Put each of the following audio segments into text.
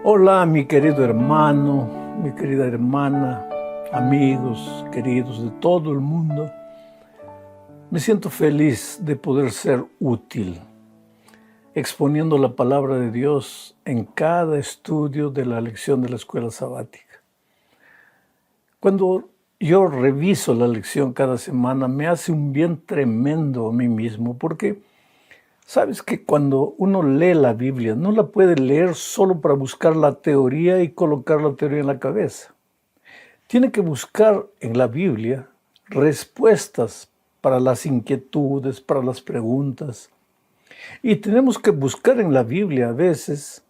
Hola, mi querido hermano, mi querida hermana, amigos queridos de todo el mundo. Me siento feliz de poder ser útil, exponiendo la palabra de Dios en cada estudio de la lección de la escuela sabática. Cuando yo reviso la lección cada semana, me hace un bien tremendo a mí mismo, porque sabes que cuando uno lee la Biblia, no la puede leer solo para buscar la teoría y colocar la teoría en la cabeza. Tiene que buscar en la Biblia respuestas para las inquietudes, para las preguntas. Y tenemos que buscar en la Biblia a veces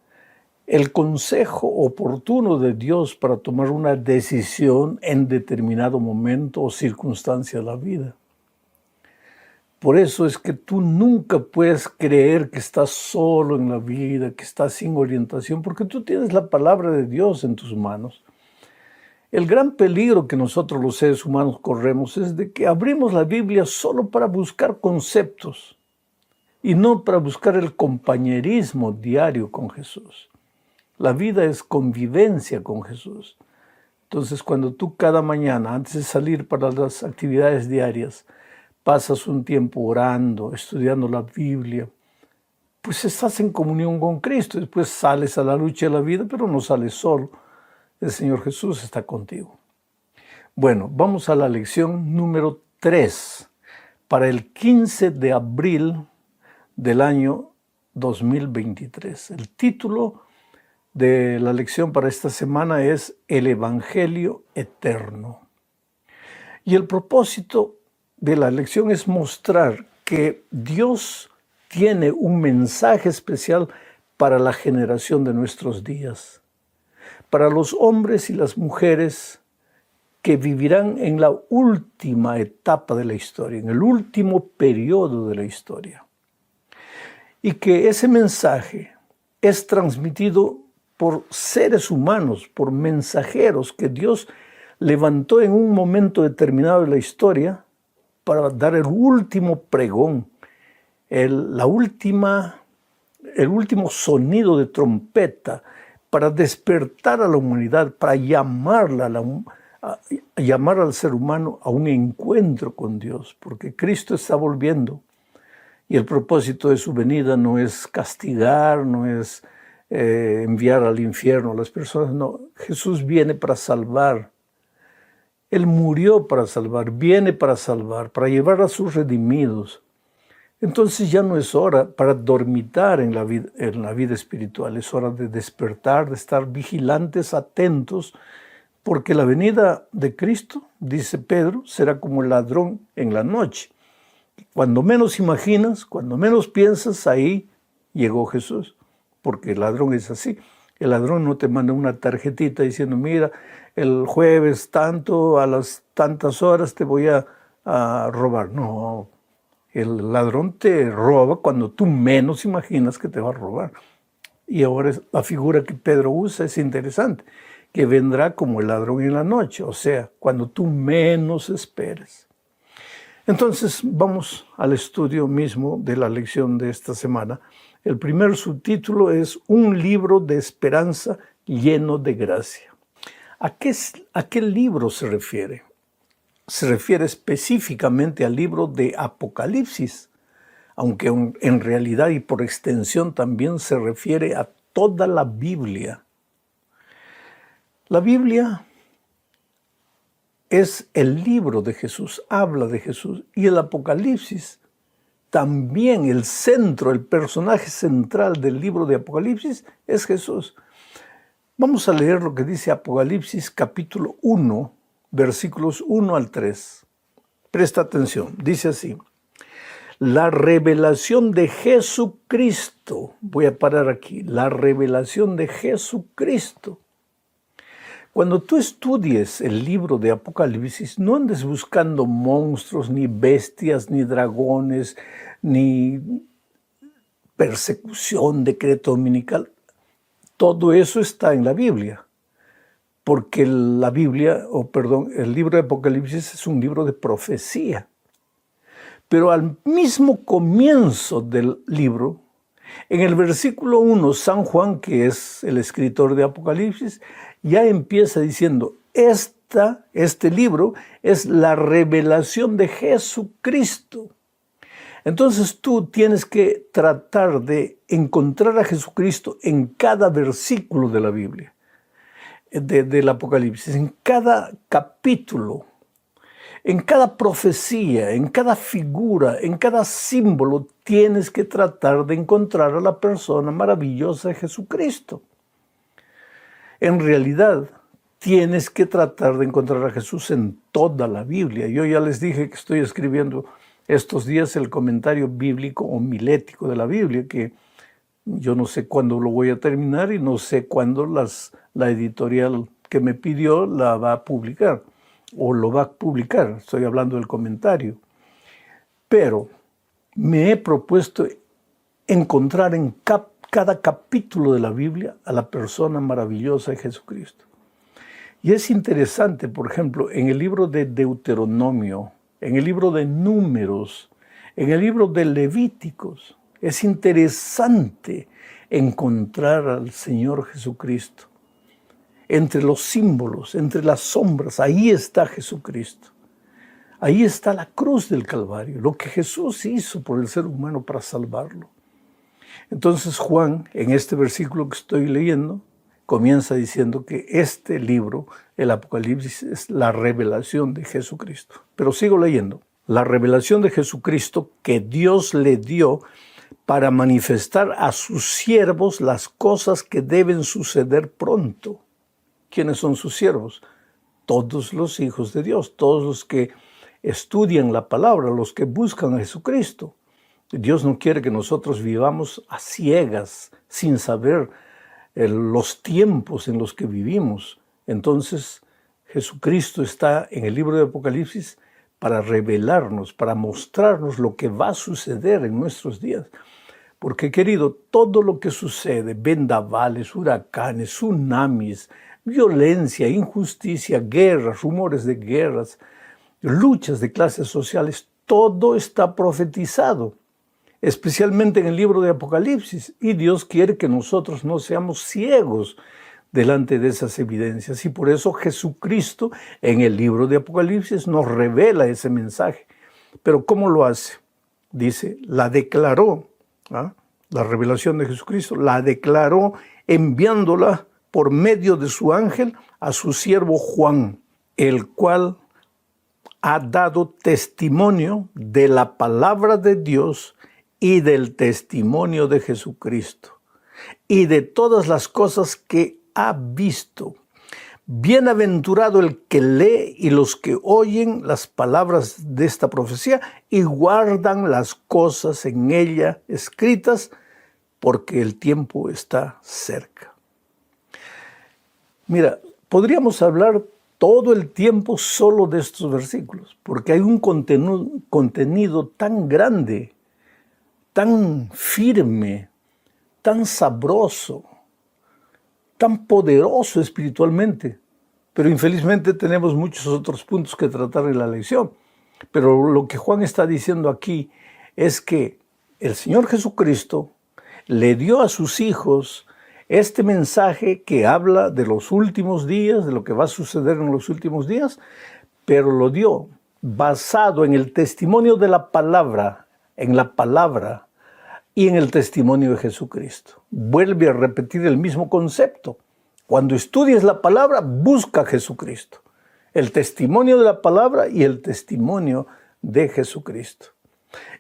el consejo oportuno de Dios para tomar una decisión en determinado momento o circunstancia de la vida. Por eso es que tú nunca puedes creer que estás solo en la vida, que estás sin orientación, porque tú tienes la palabra de Dios en tus manos. El gran peligro que nosotros los seres humanos corremos es de que abrimos la Biblia solo para buscar conceptos y no para buscar el compañerismo diario con Jesús. La vida es convivencia con Jesús. Entonces, cuando tú cada mañana, antes de salir para las actividades diarias, pasas un tiempo orando, estudiando la Biblia, pues estás en comunión con Cristo. Después sales a la lucha de la vida, pero no sales solo. El Señor Jesús está contigo. Bueno, vamos a la lección número 3 para el 15 de abril del año 2023. El título de la lección para esta semana es El Evangelio Eterno. Y el propósito de la lección es mostrar que Dios tiene un mensaje especial para la generación de nuestros días, para los hombres y las mujeres que vivirán en la última etapa de la historia, en el último periodo de la historia. Y que ese mensaje es transmitido por seres humanos, por mensajeros que Dios levantó en un momento determinado de la historia para dar el último pregón, el último sonido de trompeta, para despertar a la humanidad, para llamar al ser humano a un encuentro con Dios, porque Cristo está volviendo y el propósito de su venida no es castigar, no es enviar al infierno a las personas, no, Jesús viene para salvar. Él murió para salvar, viene para salvar, para llevar a sus redimidos. Entonces ya no es hora para dormitar en la vida espiritual, es hora de despertar, de estar vigilantes, atentos, porque la venida de Cristo, dice Pedro, será como el ladrón en la noche. Cuando menos imaginas, cuando menos piensas, ahí llegó Jesús, porque el ladrón es así. El ladrón no te manda una tarjetita diciendo, mira, el jueves tanto, a las tantas horas te voy a robar. No, el ladrón te roba cuando tú menos imaginas que te va a robar. Y ahora la figura que Pedro usa es interesante, que vendrá como el ladrón en la noche, o sea, cuando tú menos esperes. Entonces vamos al estudio mismo de la lección de esta semana. El primer subtítulo es Un libro de esperanza lleno de gracia. ¿A qué libro se refiere? Se refiere específicamente al libro de Apocalipsis, aunque en realidad y por extensión también se refiere a toda la Biblia. La Biblia es el libro de Jesús, habla de Jesús, y el Apocalipsis también, el centro, el personaje central del libro de Apocalipsis es Jesús. Vamos a leer lo que dice Apocalipsis capítulo 1, versículos 1 al 3. Presta atención, dice así. La revelación de Jesucristo, voy a parar aquí, la revelación de Jesucristo. Cuando tú estudies el libro de Apocalipsis, no andes buscando monstruos, ni bestias, ni dragones, ni persecución, decreto dominical. Todo eso está en la Biblia, porque el libro de Apocalipsis es un libro de profecía. Pero al mismo comienzo del libro En el versículo 1, San Juan, que es el escritor de Apocalipsis, ya empieza diciendo, este libro es la revelación de Jesucristo. Entonces tú tienes que tratar de encontrar a Jesucristo en cada versículo de la Biblia, del Apocalipsis, en cada capítulo, en cada profecía, en cada figura, en cada símbolo, tienes que tratar de encontrar a la persona maravillosa de Jesucristo. En realidad, tienes que tratar de encontrar a Jesús en toda la Biblia. Yo ya les dije que estoy escribiendo estos días el comentario bíblico homilético de la Biblia, que yo no sé cuándo lo voy a terminar y no sé cuándo la editorial que me pidió la va a publicar o lo va a publicar. Estoy hablando del comentario. Pero me he propuesto encontrar en cada capítulo de la Biblia a la persona maravillosa de Jesucristo. Y es interesante, por ejemplo, en el libro de Deuteronomio, en el libro de Números, en el libro de Levíticos, es interesante encontrar al Señor Jesucristo. Entre los símbolos, entre las sombras, ahí está Jesucristo. Ahí está la cruz del Calvario, lo que Jesús hizo por el ser humano para salvarlo. Entonces Juan, en este versículo que estoy leyendo, comienza diciendo que este libro, el Apocalipsis, es la revelación de Jesucristo. Pero sigo leyendo. La revelación de Jesucristo que Dios le dio para manifestar a sus siervos las cosas que deben suceder pronto. ¿Quiénes son sus siervos? Todos los hijos de Dios, todos los que estudian la palabra, los que buscan a Jesucristo. Dios no quiere que nosotros vivamos a ciegas, sin saber los tiempos en los que vivimos. Entonces, Jesucristo está en el libro de Apocalipsis para revelarnos, para mostrarnos lo que va a suceder en nuestros días. Porque, querido, todo lo que sucede, vendavales, huracanes, tsunamis, violencia, injusticia, guerras, rumores de guerras, luchas de clases sociales, todo está profetizado, especialmente en el libro de Apocalipsis. Y Dios quiere que nosotros no seamos ciegos delante de esas evidencias. Y por eso Jesucristo en el libro de Apocalipsis nos revela ese mensaje. Pero ¿cómo lo hace? Dice, la declaró, la revelación de Jesucristo, la declaró enviándola por medio de su ángel a su siervo Juan, el cual ha dado testimonio de la palabra de Dios y del testimonio de Jesucristo y de todas las cosas que ha visto. Bienaventurado el que lee y los que oyen las palabras de esta profecía y guardan las cosas en ella escritas, porque el tiempo está cerca. Mira, podríamos hablar todo el tiempo solo de estos versículos, porque hay un contenido tan grande, tan firme, tan sabroso, tan poderoso espiritualmente. Pero infelizmente tenemos muchos otros puntos que tratar en la lección. Pero lo que Juan está diciendo aquí es que el Señor Jesucristo le dio a sus hijos este mensaje que habla de los últimos días, de lo que va a suceder en los últimos días, pero lo dio basado en el testimonio de la palabra, en la palabra y en el testimonio de Jesucristo. Vuelve a repetir el mismo concepto. Cuando estudies la palabra, busca a Jesucristo. El testimonio de la palabra y el testimonio de Jesucristo.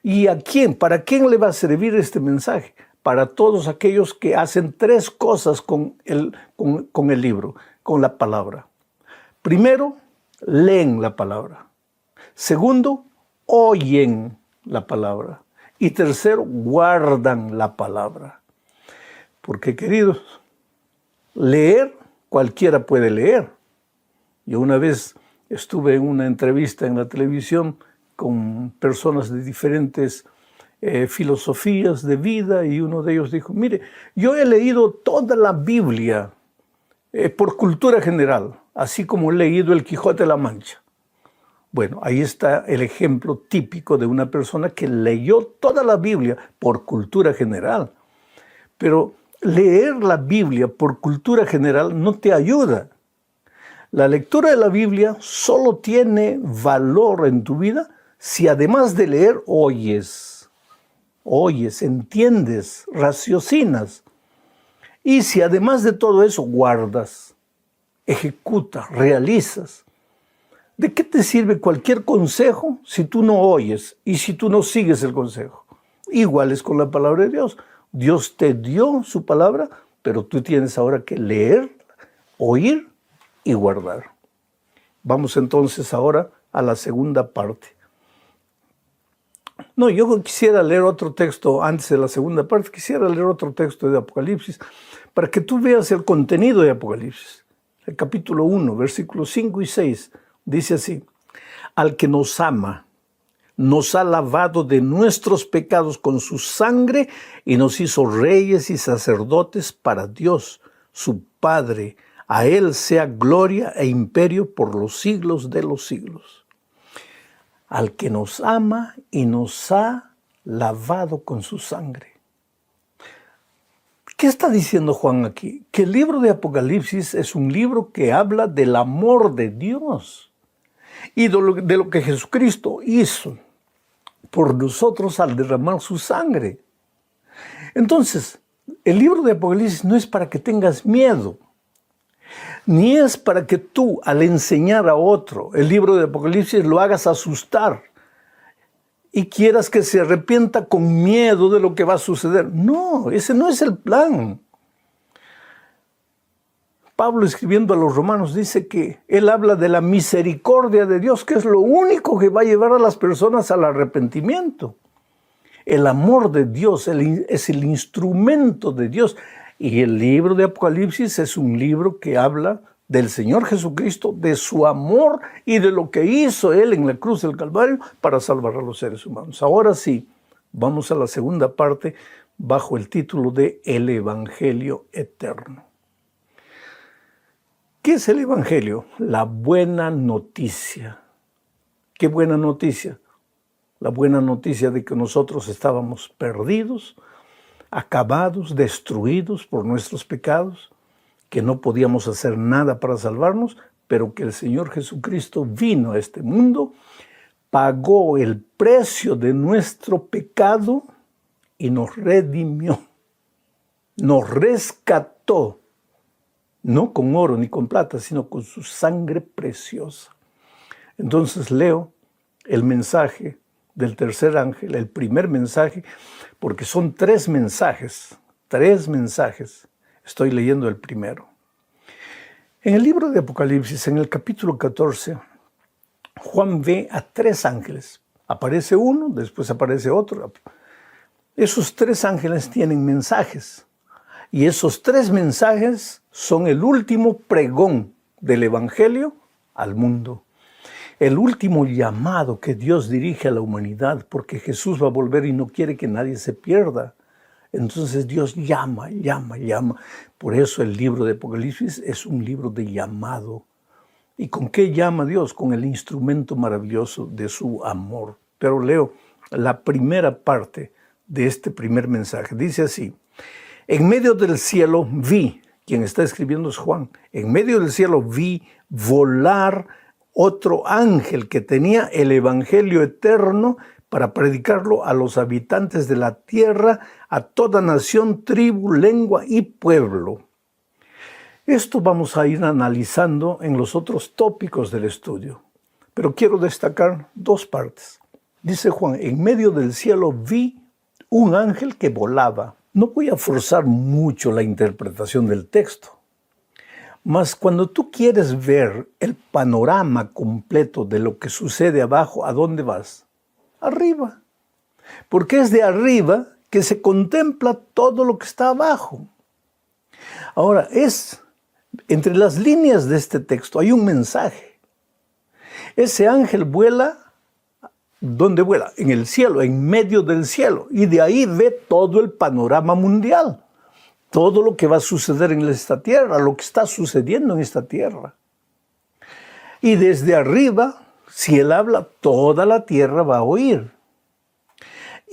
¿Y a quién? ¿Para quién le va a servir este mensaje? Para todos aquellos que hacen tres cosas con el libro, con la palabra. Primero, leen la palabra. Segundo, oyen la palabra. Y tercero, guardan la palabra. Porque, queridos, leer, cualquiera puede leer. Yo una vez estuve en una entrevista en la televisión con personas de diferentes filosofías de vida y uno de ellos dijo, mire, yo he leído toda la Biblia por cultura general, así como he leído el Quijote de la Mancha. Bueno, ahí está el ejemplo típico de una persona que leyó toda la Biblia por cultura general. Pero leer la Biblia por cultura general no te ayuda. La lectura de la Biblia solo tiene valor en tu vida si además de leer oyes, entiendes, raciocinas. Y si además de todo eso guardas, ejecutas, realizas. ¿De qué te sirve cualquier consejo si tú no oyes y si tú no sigues el consejo? Igual es con la palabra de Dios. Dios te dio su palabra, pero tú tienes ahora que leer, oír y guardar. Vamos entonces ahora a la segunda parte. No, yo quisiera leer otro texto antes de la segunda parte. Quisiera leer otro texto de Apocalipsis para que tú veas el contenido de Apocalipsis. El capítulo 1, versículos 5 y 6, dice así: al que nos ama, nos ha lavado de nuestros pecados con su sangre y nos hizo reyes y sacerdotes para Dios, su Padre. A Él sea gloria e imperio por los siglos de los siglos. Al que nos ama y nos ha lavado con su sangre. ¿Qué está diciendo Juan aquí? Que el libro de Apocalipsis es un libro que habla del amor de Dios y de lo que Jesucristo hizo por nosotros al derramar su sangre. Entonces, el libro de Apocalipsis no es para que tengas miedo, ni es para que tú, al enseñar a otro el libro de Apocalipsis, lo hagas asustar y quieras que se arrepienta con miedo de lo que va a suceder. No, ese no es el plan. Pablo, escribiendo a los romanos, dice que él habla de la misericordia de Dios, que es lo único que va a llevar a las personas al arrepentimiento. El amor de Dios es el instrumento de Dios. Y el libro de Apocalipsis es un libro que habla del Señor Jesucristo, de su amor y de lo que hizo Él en la cruz del Calvario para salvar a los seres humanos. Ahora sí, vamos a la segunda parte bajo el título de El Evangelio Eterno. ¿Qué es el Evangelio? La buena noticia. ¿Qué buena noticia? La buena noticia de que nosotros estábamos perdidos, acabados, destruidos por nuestros pecados, que no podíamos hacer nada para salvarnos, pero que el Señor Jesucristo vino a este mundo, pagó el precio de nuestro pecado y nos redimió, nos rescató, no con oro ni con plata, sino con su sangre preciosa. Entonces leo el mensaje del tercer ángel, el primer mensaje, porque son tres mensajes. Estoy leyendo el primero. En el libro de Apocalipsis, en el capítulo 14, Juan ve a tres ángeles. Aparece uno, después aparece otro. Esos tres ángeles tienen mensajes. Y esos tres mensajes son el último pregón del Evangelio al mundo. El último llamado que Dios dirige a la humanidad, porque Jesús va a volver y no quiere que nadie se pierda. Entonces Dios llama. Por eso el libro de Apocalipsis es un libro de llamado. ¿Y con qué llama Dios? Con el instrumento maravilloso de su amor. Pero leo la primera parte de este primer mensaje. Dice así: en medio del cielo vi, quien está escribiendo es Juan, en medio del cielo vi volar otro ángel que tenía el Evangelio eterno para predicarlo a los habitantes de la tierra, a toda nación, tribu, lengua y pueblo. Esto vamos a ir analizando en los otros tópicos del estudio, pero quiero destacar dos partes. Dice Juan, en medio del cielo vi un ángel que volaba. No voy a forzar mucho la interpretación del texto. Mas cuando tú quieres ver el panorama completo de lo que sucede abajo, ¿a dónde vas? Arriba. Porque es de arriba que se contempla todo lo que está abajo. Ahora, entre las líneas de este texto hay un mensaje. Ese ángel vuela, ¿dónde vuela? En el cielo, en medio del cielo. Y de ahí ve todo el panorama mundial. Todo lo que va a suceder en esta tierra, lo que está sucediendo en esta tierra. Y desde arriba, si él habla, toda la tierra va a oír.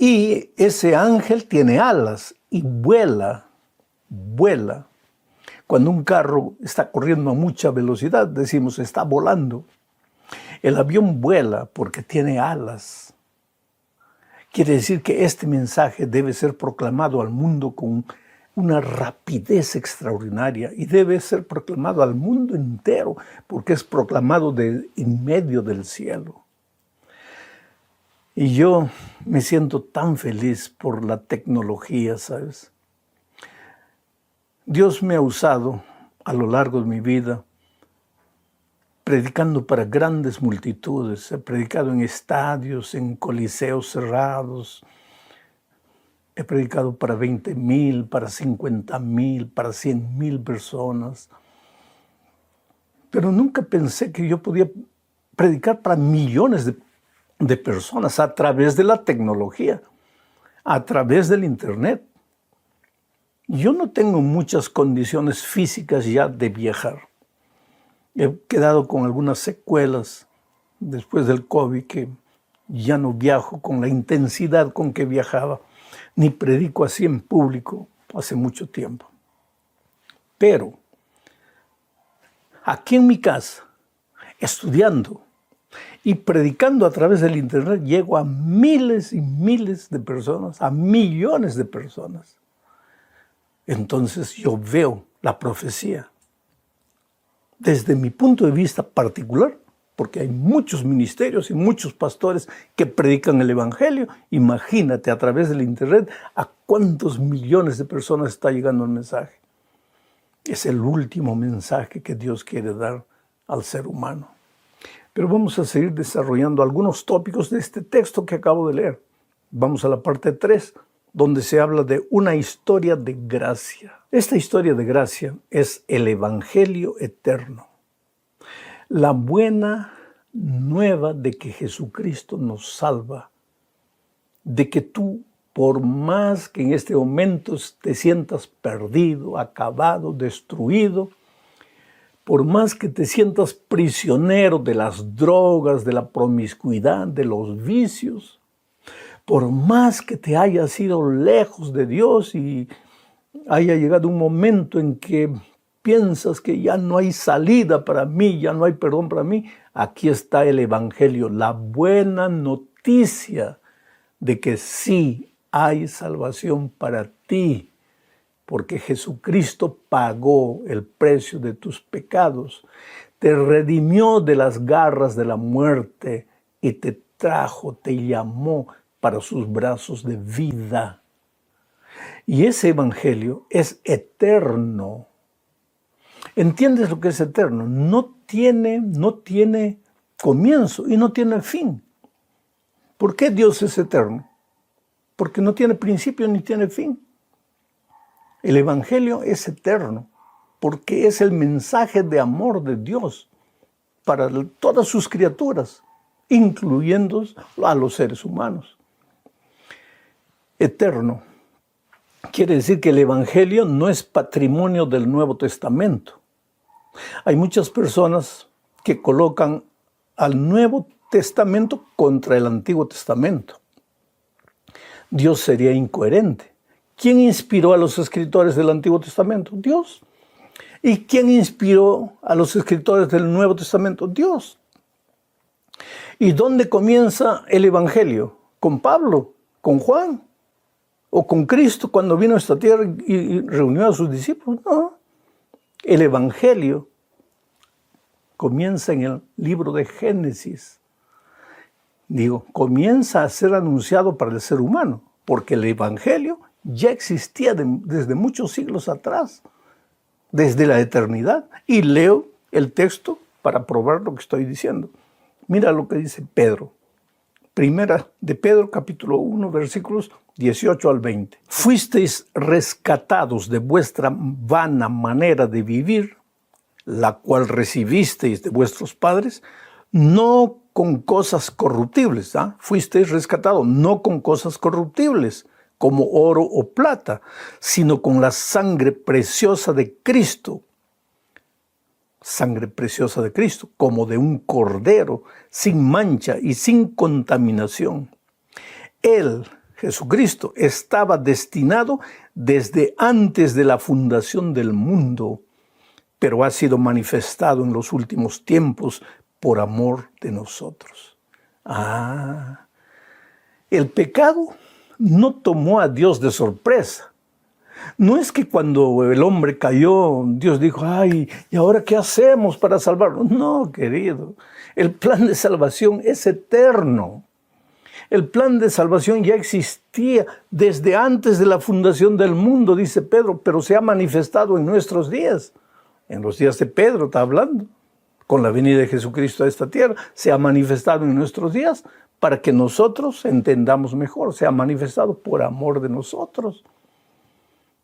Y ese ángel tiene alas y vuela vuela. Cuando un carro está corriendo a mucha velocidad, decimos está volando. El avión vuela porque tiene alas. Quiere decir que este mensaje debe ser proclamado al mundo con una rapidez extraordinaria y debe ser proclamado al mundo entero porque es proclamado en medio del cielo. Y yo me siento tan feliz por la tecnología, ¿sabes? Dios me ha usado a lo largo de mi vida predicando para grandes multitudes. He predicado en estadios, en coliseos cerrados. He predicado para 20,000, para 50,000, para 100,000 personas. Pero nunca pensé que yo podía predicar para millones de personas a través de la tecnología, a través del Internet. Yo no tengo muchas condiciones físicas ya de viajar. He quedado con algunas secuelas después del COVID, que ya no viajo con la intensidad con que viajaba, ni predico así en público hace mucho tiempo. Pero aquí en mi casa, estudiando y predicando a través del Internet, llego a miles y miles de personas, a millones de personas. Entonces yo veo la profecía desde mi punto de vista particular, porque hay muchos ministerios y muchos pastores que predican el Evangelio. Imagínate a través del Internet a cuántos millones de personas está llegando el mensaje. Es el último mensaje que Dios quiere dar al ser humano. Pero vamos a seguir desarrollando algunos tópicos de este texto que acabo de leer. Vamos a la parte 3, donde se habla de una historia de gracia. Esta historia de gracia es el Evangelio eterno. La buena nueva de que Jesucristo nos salva, de que tú, por más que en este momento te sientas perdido, acabado, destruido, por más que te sientas prisionero de las drogas, de la promiscuidad, de los vicios, por más que te hayas ido lejos de Dios y haya llegado un momento en que piensas que ya no hay salida para mí, ya no hay perdón para mí, aquí está el Evangelio, la buena noticia de que sí hay salvación para ti, porque Jesucristo pagó el precio de tus pecados, te redimió de las garras de la muerte y te trajo, te llamó para sus brazos de vida. Y ese Evangelio es eterno. ¿Entiendes lo que es eterno? No tiene comienzo y no tiene fin. ¿Por qué Dios es eterno? Porque no tiene principio ni tiene fin. El Evangelio es eterno porque es el mensaje de amor de Dios para todas sus criaturas, incluyendo a los seres humanos. Eterno quiere decir que el Evangelio no es patrimonio del Nuevo Testamento. Hay muchas personas que colocan al Nuevo Testamento contra el Antiguo Testamento. Dios sería incoherente. ¿Quién inspiró a los escritores del Antiguo Testamento? Dios. ¿Y quién inspiró a los escritores del Nuevo Testamento? Dios. ¿Y dónde comienza el Evangelio? ¿Con Pablo? ¿Con Juan? ¿O con Cristo cuando vino a esta tierra y reunió a sus discípulos? No. El Evangelio comienza en el libro de Génesis. Comienza a ser anunciado para el ser humano, porque el Evangelio ya existía desde muchos siglos atrás, desde la eternidad. Y leo el texto para probar lo que estoy diciendo. Mira lo que dice Pedro. Primera de Pedro, capítulo 1, versículos 18 al 20. Fuisteis rescatados de vuestra vana manera de vivir, la cual recibisteis de vuestros padres, no con cosas corruptibles. Fuisteis rescatados no con cosas corruptibles, como oro o plata, sino con la sangre preciosa de Cristo. Sangre preciosa de Cristo, como de un cordero, sin mancha y sin contaminación. Él, Jesucristo, estaba destinado desde antes de la fundación del mundo, pero ha sido manifestado en los últimos tiempos por amor de nosotros. El pecado no tomó a Dios de sorpresa. No es que cuando el hombre cayó, Dios dijo, ay, ¿y ahora qué hacemos para salvarlo? No, querido, el plan de salvación es eterno. El plan de salvación ya existía desde antes de la fundación del mundo, dice Pedro, pero se ha manifestado en nuestros días. En los días de Pedro está hablando. Con la venida de Jesucristo a esta tierra, se ha manifestado en nuestros días para que nosotros entendamos mejor. Se ha manifestado por amor de nosotros.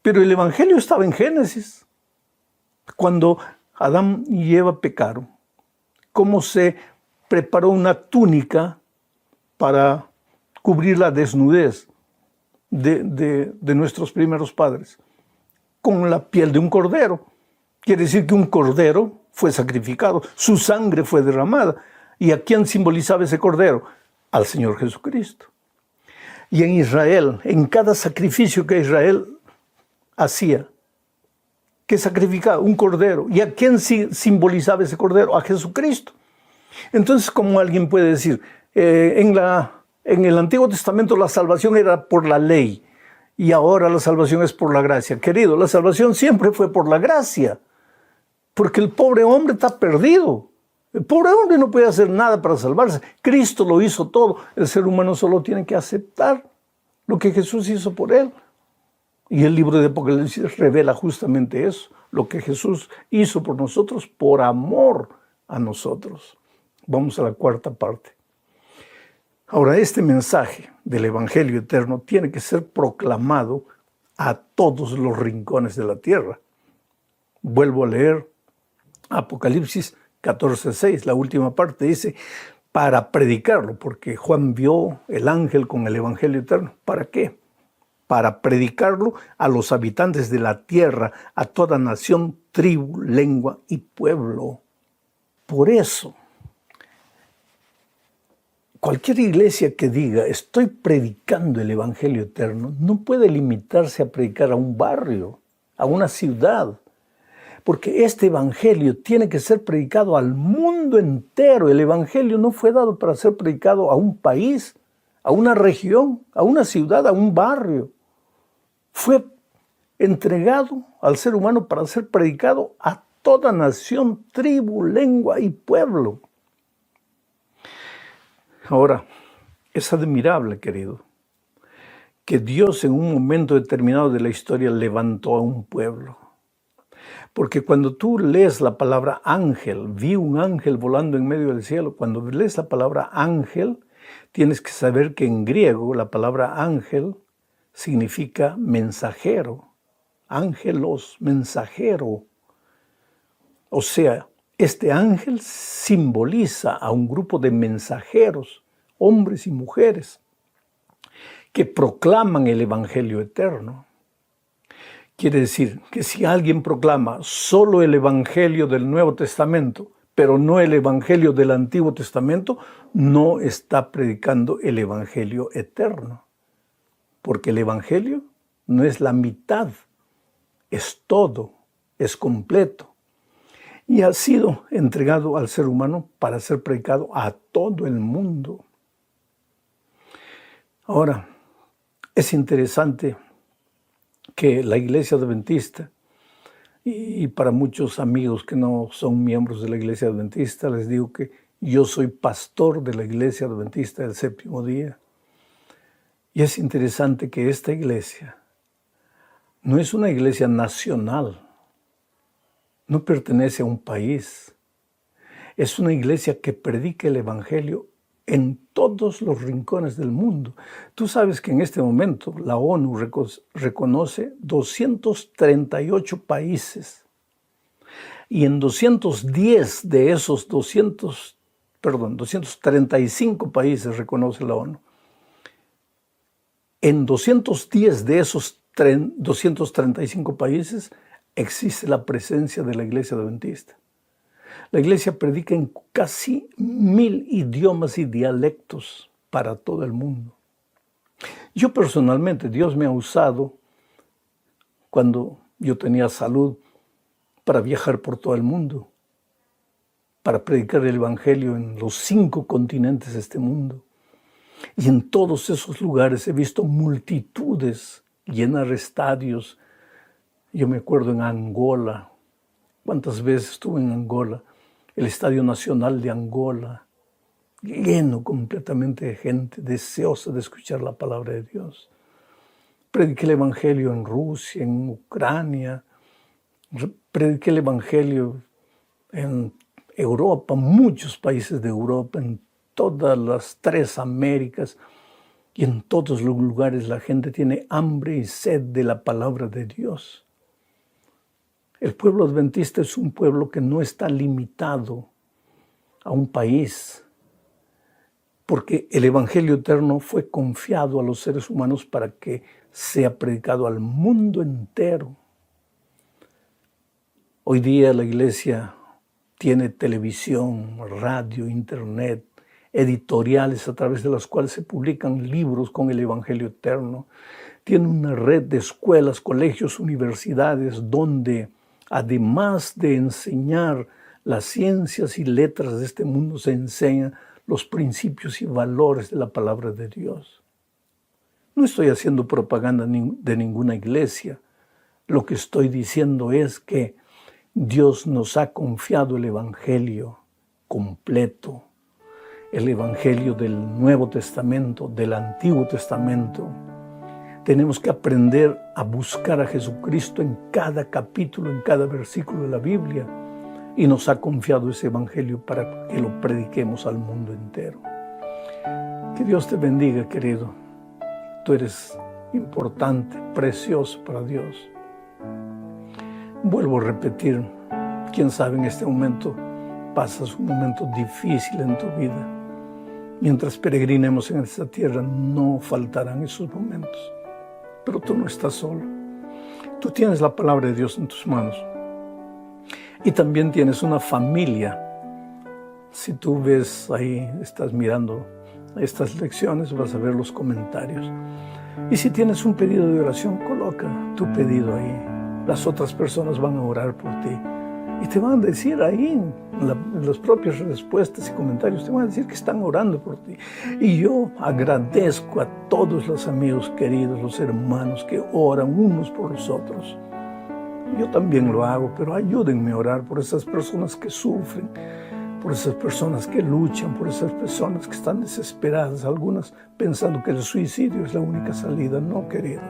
Pero el Evangelio estaba en Génesis, cuando Adán y Eva pecaron. Cómo se preparó una túnica para cubrir la desnudez de nuestros primeros padres, con la piel de un cordero. Quiere decir que un cordero fue sacrificado, su sangre fue derramada. ¿Y a quién simbolizaba ese cordero? Al Señor Jesucristo. Y en Israel, en cada sacrificio que Israel hacía, que sacrificaba un cordero. ¿Y a quién simbolizaba ese cordero? A Jesucristo. Entonces, ¿cómo alguien puede decir? En el Antiguo Testamento la salvación era por la ley y ahora la salvación es por la gracia. Querido, la salvación siempre fue por la gracia, porque el pobre hombre está perdido. El pobre hombre no puede hacer nada para salvarse. Cristo lo hizo todo. El ser humano solo tiene que aceptar lo que Jesús hizo por él. Y el libro de Apocalipsis revela justamente eso, lo que Jesús hizo por nosotros, por amor a nosotros. Vamos a la cuarta parte. Ahora, este mensaje del Evangelio eterno tiene que ser proclamado a todos los rincones de la tierra. Vuelvo a leer Apocalipsis 14:6, la última parte dice, para predicarlo, porque Juan vio el ángel con el Evangelio eterno. ¿Para qué? Para predicarlo a los habitantes de la tierra, a toda nación, tribu, lengua y pueblo. Por eso, cualquier iglesia que diga, estoy predicando el Evangelio eterno, no puede limitarse a predicar a un barrio, a una ciudad, porque este Evangelio tiene que ser predicado al mundo entero. El Evangelio no fue dado para ser predicado a un país, a una región, a una ciudad, a un barrio. Fue entregado al ser humano para ser predicado a toda nación, tribu, lengua y pueblo. Ahora, es admirable, querido, que Dios en un momento determinado de la historia levantó a un pueblo. Porque cuando tú lees la palabra ángel, vi un ángel volando en medio del cielo, cuando lees la palabra ángel, tienes que saber que en griego la palabra ángel significa mensajero. Ángelos, mensajero. O sea, este ángel simboliza a un grupo de mensajeros, hombres y mujeres, que proclaman el Evangelio eterno. Quiere decir que si alguien proclama solo el Evangelio del Nuevo Testamento, pero no el Evangelio del Antiguo Testamento, no está predicando el Evangelio eterno. Porque el Evangelio no es la mitad, es todo, es completo. Y ha sido entregado al ser humano para ser predicado a todo el mundo. Ahora, es interesante que la Iglesia Adventista, y para muchos amigos que no son miembros de la Iglesia Adventista, les digo que yo soy pastor de la Iglesia Adventista del Séptimo Día. Y es interesante que esta iglesia no es una iglesia nacional, no pertenece a un país. Es una iglesia que predica el Evangelio en todos los rincones del mundo. Tú sabes que en este momento la ONU reconoce 238 países y en 210 de esos 235 países reconoce la ONU. En 210 de esos 235 países existe la presencia de la Iglesia Adventista. La iglesia predica en casi 1000 idiomas y dialectos para todo el mundo. Yo personalmente, Dios me ha usado cuando yo tenía salud para viajar por todo el mundo, para predicar el Evangelio en los 5 continentes de este mundo. Y en todos esos lugares he visto multitudes llenar estadios. Yo me acuerdo en Angola, cuántas veces estuve en Angola, el Estadio Nacional de Angola, lleno completamente de gente deseosa de escuchar la palabra de Dios. Prediqué el Evangelio en Rusia, en Ucrania, prediqué el Evangelio en Europa, muchos países de Europa, en todas las 3 Américas, y en todos los lugares la gente tiene hambre y sed de la palabra de Dios. El pueblo adventista es un pueblo que no está limitado a un país, porque el Evangelio eterno fue confiado a los seres humanos para que sea predicado al mundo entero. Hoy día la iglesia tiene televisión, radio, internet, editoriales a través de las cuales se publican libros con el Evangelio eterno. Tiene una red de escuelas, colegios, universidades, donde además de enseñar las ciencias y letras de este mundo, se enseñan los principios y valores de la palabra de Dios. No estoy haciendo propaganda de ninguna iglesia. Lo que estoy diciendo es que Dios nos ha confiado el Evangelio completo, el Evangelio del Nuevo Testamento, del Antiguo Testamento. Tenemos que aprender a buscar a Jesucristo en cada capítulo, en cada versículo de la Biblia, y nos ha confiado ese Evangelio para que lo prediquemos al mundo entero. Que Dios te bendiga, querido. Tú eres importante, precioso para Dios. Vuelvo a repetir, quién sabe en este momento pasas un momento difícil en tu vida. Mientras peregrinemos en esta tierra no faltarán esos momentos. Pero tú no estás solo. Tú tienes la palabra de Dios en tus manos. Y también tienes una familia. Si tú ves ahí, estás mirando estas lecciones, vas a ver los comentarios. Y si tienes un pedido de oración, coloca tu pedido ahí. Las otras personas van a orar por ti. Y te van a decir ahí, en las propias respuestas y comentarios, te van a decir que están orando por ti. Y yo agradezco a todos los amigos queridos, los hermanos que oran unos por los otros. Yo también lo hago, pero ayúdenme a orar por esas personas que sufren, por esas personas que luchan, por esas personas que están desesperadas, algunas pensando que el suicidio es la única salida. No, querido.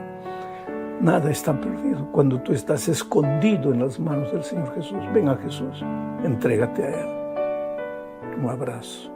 Nada está perdido cuando tú estás escondido en las manos del Señor Jesús. Ven a Jesús, entrégate a Él. Un abrazo.